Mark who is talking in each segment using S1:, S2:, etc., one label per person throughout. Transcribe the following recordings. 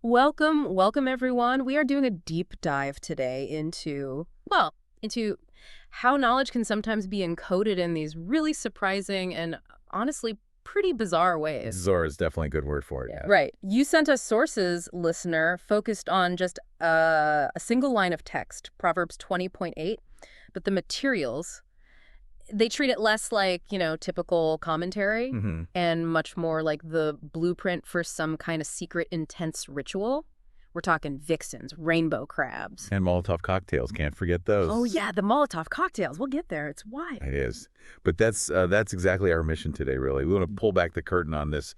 S1: Welcome everyone. We are doing a deep dive today into how knowledge can sometimes be encoded in these really surprising and honestly pretty bizarre ways.
S2: Bizarre is definitely a good word for it. Yeah.
S1: Right. You sent us sources, listener, focused on just a single line of text, Proverbs 20.8, but the materials, they treat it less like, typical commentary and much more like the blueprint for some kind of secret, intense ritual. We're talking vixens, rainbow crabs.
S2: And Molotov cocktails, can't forget those.
S1: Oh, yeah, the Molotov cocktails. We'll get there. It's wild.
S2: It is. But that's exactly our mission today, really. We want to pull back the curtain on this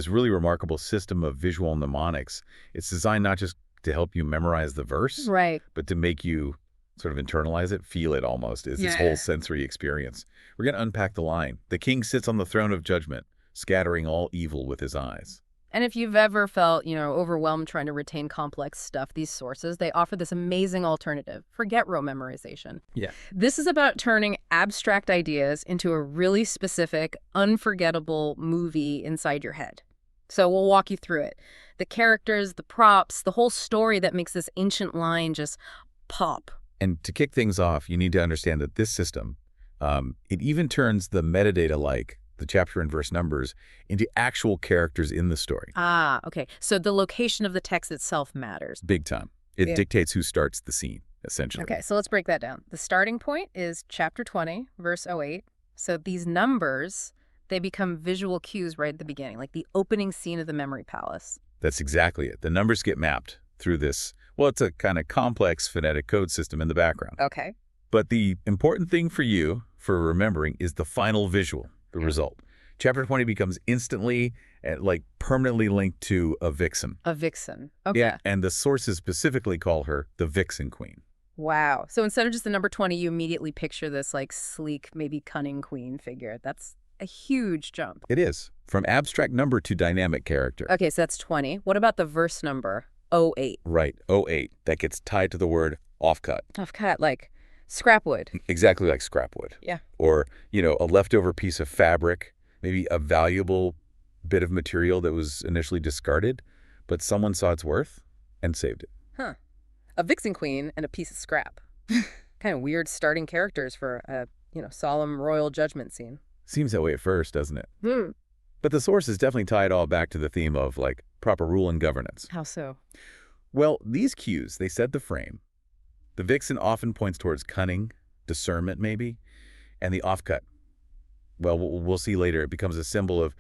S2: really remarkable system of visual mnemonics. It's designed not just to help you memorize the verse,
S1: Right.
S2: but to make you sort of internalize it, feel it almost, is this whole sensory experience. We're going to unpack the line. The king sits on the throne of judgment, scattering all evil with his eyes.
S1: And if you've ever felt, overwhelmed trying to retain complex stuff, these sources, they offer this amazing alternative. Forget rote memorization.
S2: Yeah.
S1: This is about turning abstract ideas into a really specific, unforgettable movie inside your head. So we'll walk you through it. The characters, the props, the whole story that makes this ancient line just pop.
S2: And to kick things off, you need to understand that this system, it even turns the metadata, like the chapter and verse numbers, into actual characters in the story.
S1: Ah, okay. So the location of the text itself matters.
S2: Big time. It dictates who starts the scene, essentially.
S1: Okay, so let's break that down. The starting point is chapter 20, verse 08. So these numbers, they become visual cues right at the beginning, like the opening scene of the memory palace.
S2: That's exactly it. The numbers get mapped through this, well, it's a kind of complex phonetic code system in the background.
S1: Okay.
S2: But the important thing for you, for remembering, is the final visual, the result. Chapter 20 becomes instantly, permanently linked to a vixen.
S1: A vixen. Okay.
S2: Yeah, and the sources specifically call her the vixen queen.
S1: Wow. So instead of just the number 20, you immediately picture this sleek, maybe cunning queen figure. That's a huge jump.
S2: It is. From abstract number to dynamic character.
S1: Okay, so that's 20. What about the verse number? 08.
S2: Right, 08. That gets tied to the word offcut.
S1: Offcut, like scrap wood.
S2: Exactly like scrap wood.
S1: Yeah.
S2: Or, a leftover piece of fabric, maybe a valuable bit of material that was initially discarded, but someone saw its worth and saved it.
S1: Huh. A vixen queen and a piece of scrap. Kind of weird starting characters for a, solemn royal judgment scene.
S2: Seems that way at first, doesn't it? But the sources definitely tie it all back to the theme of, proper rule and governance.
S1: How so?
S2: Well, these cues, they set the frame. The vixen often points towards cunning, discernment maybe, and the offcut. Well, we'll see later. It becomes a symbol of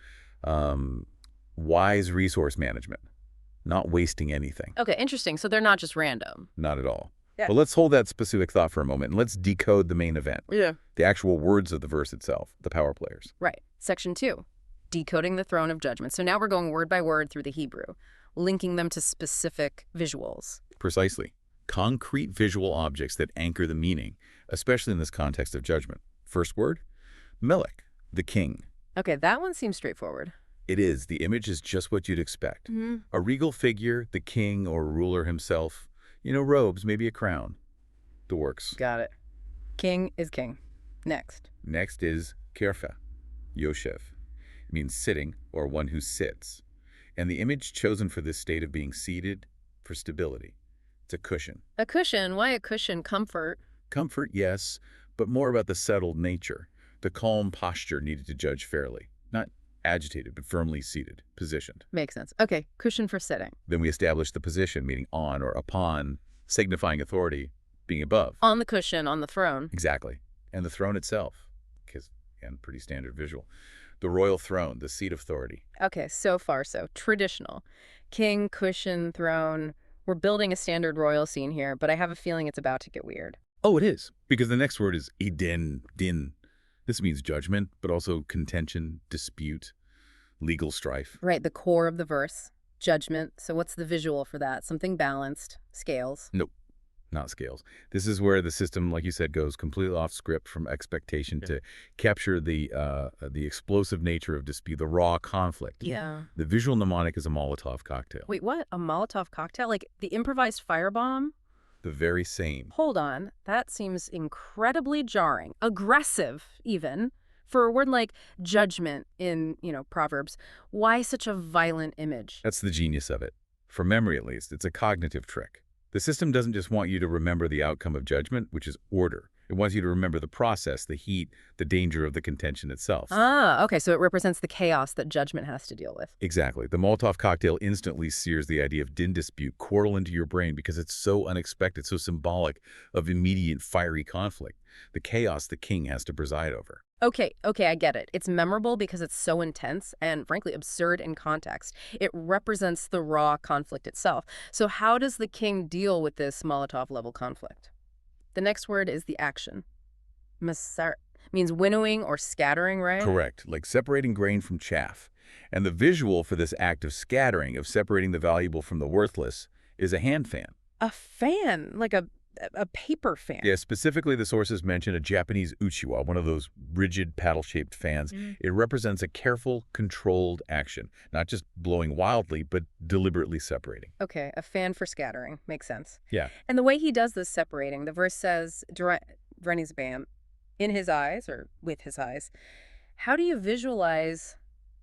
S2: wise resource management, not wasting anything.
S1: Okay, interesting. So they're not just random.
S2: Not at all.
S1: Yeah.
S2: But let's hold that specific thought for a moment, and let's decode the main event.
S1: Yeah.
S2: The actual words of the verse itself, the power players.
S1: Right. Section 2, decoding the throne of judgment. So now we're going word by word through the Hebrew, linking them to specific visuals.
S2: Precisely. Concrete visual objects that anchor the meaning, especially in this context of judgment. First word, melech, the king.
S1: Okay, that one seems straightforward.
S2: It is. The image is just what you'd expect. A regal figure, the king or ruler himself. Robes, maybe a crown. The works.
S1: Got it. King is king. Next.
S2: Next is kerfa, yoshev. It means sitting or one who sits. And the image chosen for this state of being seated for stability. It's a cushion.
S1: A cushion? Why a cushion? Comfort.
S2: Comfort, yes, but more about the settled nature, the calm posture needed to judge fairly. Not agitated, but firmly seated, positioned.
S1: Makes sense. Okay, cushion for sitting.
S2: Then we establish the position, meaning on or upon, signifying authority, being above.
S1: On the cushion, on the throne.
S2: Exactly. And the throne itself, because, again, pretty standard visual. The royal throne, the seat of authority.
S1: Okay, so far so. Traditional. King, cushion, throne. We're building a standard royal scene here, but I have a feeling it's about to get weird.
S2: Oh, it is. Because the next word is din. This means judgment, but also contention, dispute, legal strife.
S1: Right, the core of the verse. Judgment. So what's the visual for that? Something balanced. Scales.
S2: Nope, not scales. This is where the system, like you said, goes completely off script from expectation to capture the explosive nature of dispute, the raw conflict.
S1: Yeah.
S2: The visual mnemonic is a Molotov cocktail.
S1: Wait, what? A Molotov cocktail? Like the improvised firebomb?
S2: The very same.
S1: Hold on. That seems incredibly jarring. Aggressive, even. For a word like judgment in, Proverbs, why such a violent image?
S2: That's the genius of it. For memory, at least, it's a cognitive trick. The system doesn't just want you to remember the outcome of judgment, which is order. It wants you to remember the process, the heat, the danger of the contention itself.
S1: Ah, okay, so it represents the chaos that judgment has to deal with.
S2: Exactly. The Molotov cocktail instantly sears the idea of din dispute, quarrel into your brain because it's so unexpected, so symbolic of immediate fiery conflict, the chaos the king has to preside over.
S1: Okay, I get it. It's memorable because it's so intense and, frankly, absurd in context. It represents the raw conflict itself. So how does the king deal with this Molotov-level conflict? The next word is the action. Masar means winnowing or scattering, right?
S2: Correct, like separating grain from chaff. And the visual for this act of scattering, of separating the valuable from the worthless, is a hand fan.
S1: A fan, like a paper fan.
S2: Yeah, specifically the sources mention a Japanese uchiwa, one of those rigid paddle-shaped fans. It represents a careful, controlled action, not just blowing wildly, but deliberately separating.
S1: Okay, a fan for scattering. Makes sense.
S2: Yeah.
S1: And the way he does this separating, the verse says, bam, in his eyes, or with his eyes. How do you visualize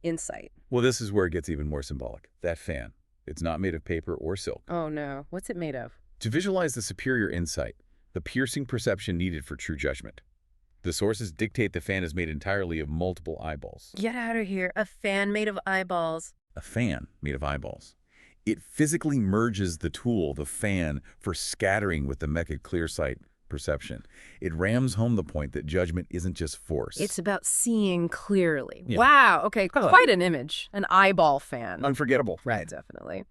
S1: insight?
S2: Well, this is where it gets even more symbolic. That fan. It's not made of paper or silk.
S1: Oh, no. What's it made of?
S2: To visualize the superior insight, the piercing perception needed for true judgment, the sources dictate the fan is made entirely of multiple eyeballs.
S1: Get out of here. A fan made of eyeballs.
S2: A fan made of eyeballs. It physically merges the tool, the fan, for scattering with the melech clear sight perception. It rams home the point that judgment isn't just force.
S1: It's about seeing clearly.
S2: Yeah.
S1: Wow. Okay, quite an image. An eyeball fan.
S2: Unforgettable.
S1: Right, definitely.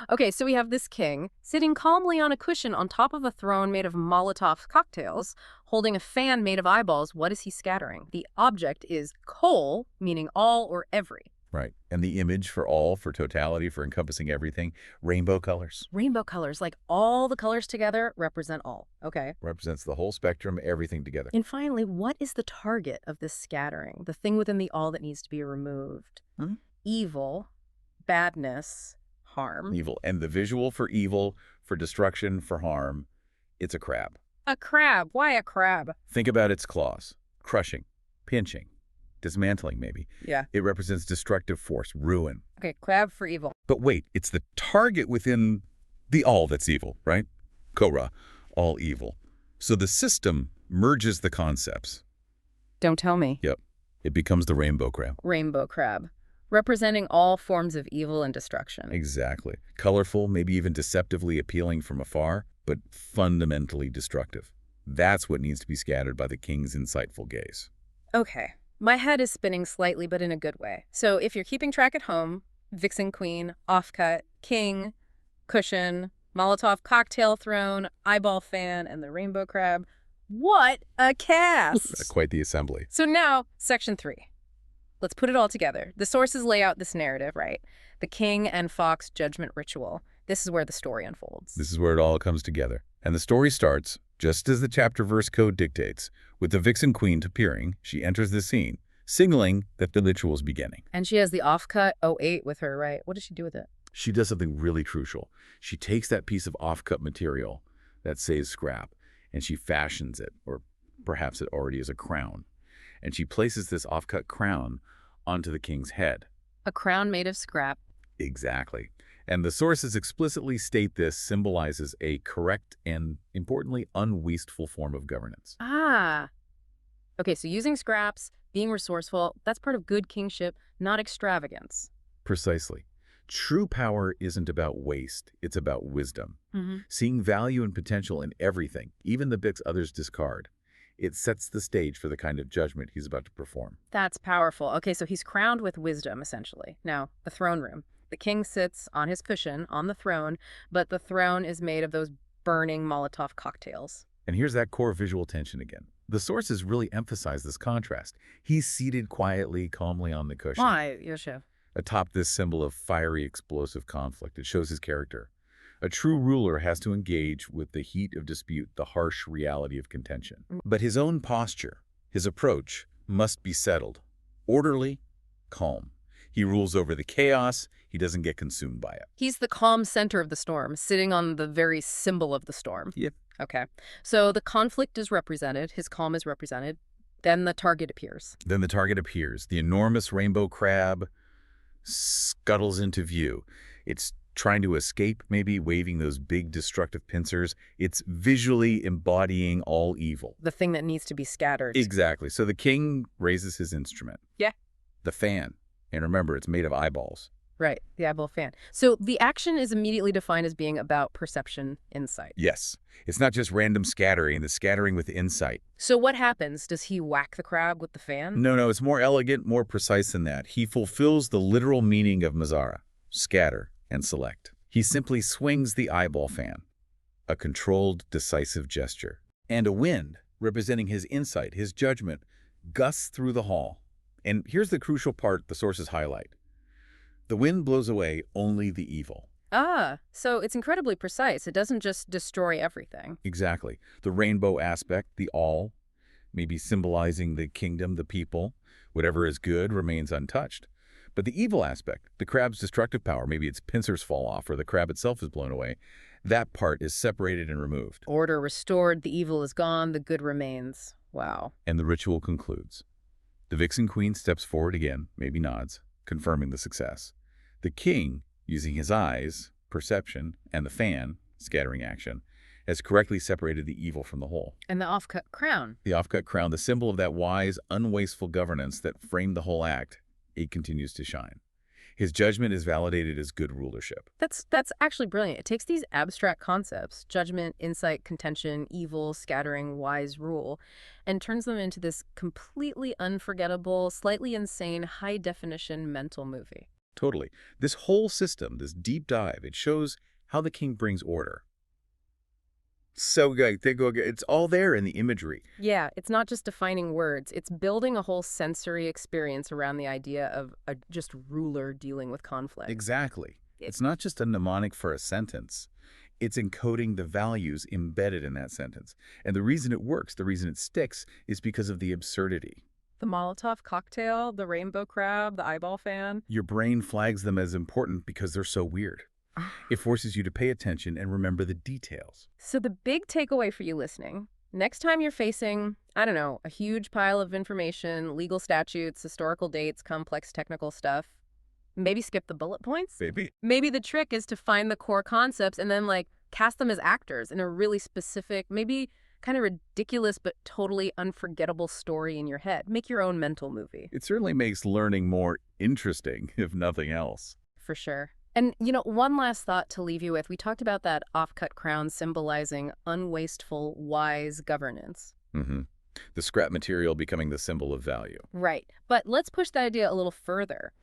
S1: Okay, so we have this king sitting calmly on a cushion on top of a throne made of Molotov cocktails, holding a fan made of eyeballs. What is he scattering? The object is kol, meaning all or every.
S2: Right. And the image for all, for totality, for encompassing everything, rainbow colors.
S1: Rainbow colors, like all the colors together represent all. Okay.
S2: Represents the whole spectrum, everything together.
S1: And finally, what is the target of this scattering? The thing within the all that needs to be removed? Evil, badness, harm.
S2: Evil. And the visual for evil, for destruction, for harm, it's a crab.
S1: A crab. Why a crab?
S2: Think about its claws. Crushing, pinching, dismantling maybe.
S1: Yeah.
S2: It represents destructive force, ruin.
S1: Okay, crab for evil.
S2: But wait, it's the target within the all that's evil, right? Korah, all evil. So the system merges the concepts.
S1: Don't tell me.
S2: Yep. It becomes the rainbow crab.
S1: Rainbow crab. Representing all forms of evil and destruction.
S2: Exactly. Colorful, maybe even deceptively appealing from afar, but fundamentally destructive. That's what needs to be scattered by the king's insightful gaze.
S1: Okay. My head is spinning slightly, but in a good way. So if you're keeping track at home, vixen queen, offcut, king, cushion, Molotov cocktail throne, eyeball fan, and the rainbow crab. What a cast!
S2: Quite the assembly.
S1: So now, section 3. Let's put it all together. The sources lay out this narrative, right? The king and fox judgment ritual. This is where the story unfolds.
S2: This is where it all comes together. And the story starts, just as the chapter verse code dictates, with the vixen queen appearing. She enters the scene, signaling that the ritual is beginning.
S1: And she has the offcut 08 with her, right? What does she do with it?
S2: She does something really crucial. She takes that piece of offcut material, that says scrap, and she fashions it, or perhaps it already is a crown. And she places this offcut crown onto the king's head.
S1: A crown made of scrap.
S2: Exactly. And the sources explicitly state this symbolizes a correct and, importantly, unwasteful form of governance.
S1: Ah. Okay, so using scraps, being resourceful, that's part of good kingship, not extravagance.
S2: Precisely. True power isn't about waste, it's about wisdom. Seeing value and potential in everything, even the bits others discard. It sets the stage for the kind of judgment he's about to perform.
S1: That's powerful. Okay, so he's crowned with wisdom, essentially. Now, the throne room. The king sits on his cushion on the throne, but the throne is made of those burning Molotov cocktails.
S2: And here's that core visual tension again. The sources really emphasize this contrast. He's seated quietly, calmly on the cushion.
S1: Why, yoshev?
S2: Atop this symbol of fiery, explosive conflict. It shows his character. A true ruler has to engage with the heat of dispute, the harsh reality of contention. But his own posture, his approach, must be settled, orderly, calm. He rules over the chaos. He doesn't get consumed by it.
S1: He's the calm center of the storm, sitting on the very symbol of the storm.
S2: Yep.
S1: Okay. So the conflict is represented. His calm is represented. Then the target appears.
S2: Then the target appears. The enormous rainbow crab scuttles into view. Its trying to escape, maybe waving those big destructive pincers. It's visually embodying all evil.
S1: The thing that needs to be scattered.
S2: Exactly. So the king raises his instrument.
S1: Yeah.
S2: The fan. And remember, it's made of eyeballs.
S1: Right, the eyeball fan. So the action is immediately defined as being about perception, insight.
S2: Yes. It's not just random scattering, the scattering with insight.
S1: So what happens? Does he whack the crab with the fan?
S2: No, it's more elegant, more precise than that. He fulfills the literal meaning of Mazara, scatter and select. He simply swings the eyeball fan, a controlled, decisive gesture. And a wind, representing his insight, his judgment, gusts through the hall. And here's the crucial part the sources highlight. The wind blows away only the evil.
S1: Ah, so it's incredibly precise. It doesn't just destroy everything.
S2: Exactly. The rainbow aspect, the all, maybe symbolizing the kingdom, the people, whatever is good remains untouched. But the evil aspect, the crab's destructive power, maybe its pincers fall off or the crab itself is blown away, that part is separated and removed.
S1: Order restored, the evil is gone, the good remains. Wow.
S2: And the ritual concludes. The vixen queen steps forward again, maybe nods, confirming the success. The king, using his eyes, perception, and the fan, scattering action, has correctly separated the evil from the whole.
S1: And the offcut crown.
S2: The offcut crown, the symbol of that wise, unwasteful governance that framed the whole act, it continues to shine. His judgment is validated as good rulership.
S1: That's actually brilliant. It takes these abstract concepts, judgment, insight, contention, evil, scattering, wise, rule, and turns them into this completely unforgettable, slightly insane, high-definition mental movie.
S2: Totally. This whole system, this deep dive, it shows how the king brings order. So good. It's all there in the imagery.
S1: Yeah, it's not just defining words. It's building a whole sensory experience around the idea of a just ruler dealing with conflict.
S2: Exactly. It's not just a mnemonic for a sentence. It's encoding the values embedded in that sentence. And the reason it works, the reason it sticks, is because of the absurdity.
S1: The Molotov cocktail, the rainbow crab, the eyeball fan.
S2: Your brain flags them as important because they're so weird. It forces you to pay attention and remember the details.
S1: So the big takeaway for you listening, next time you're facing, I don't know, a huge pile of information, legal statutes, historical dates, complex technical stuff, maybe skip the bullet points? Maybe the trick is to find the core concepts and then cast them as actors in a really specific, maybe kind of ridiculous but totally unforgettable story in your head. Make your own mental movie.
S2: It certainly makes learning more interesting, if nothing else.
S1: For sure. And, one last thought to leave you with. We talked about that offcut crown symbolizing unwasteful, wise governance.
S2: Mm-hmm. The scrap material becoming the symbol of value.
S1: Right. But let's push the idea a little further.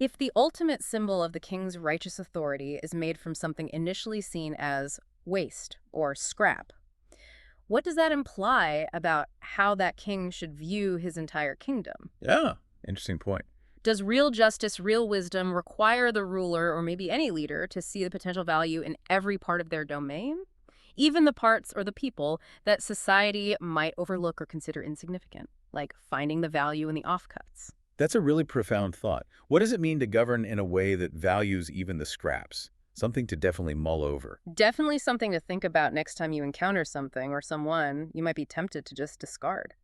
S1: If the ultimate symbol of the king's righteous authority is made from something initially seen as waste or scrap, what does that imply about how that king should view his entire kingdom?
S2: Yeah, interesting point.
S1: Does real justice, real wisdom require the ruler or maybe any leader to see the potential value in every part of their domain? Even the parts or the people that society might overlook or consider insignificant, like finding the value in the offcuts.
S2: That's a really profound thought. What does it mean to govern in a way that values even the scraps? Something to definitely mull over.
S1: Definitely something to think about next time you encounter something or someone you might be tempted to just discard.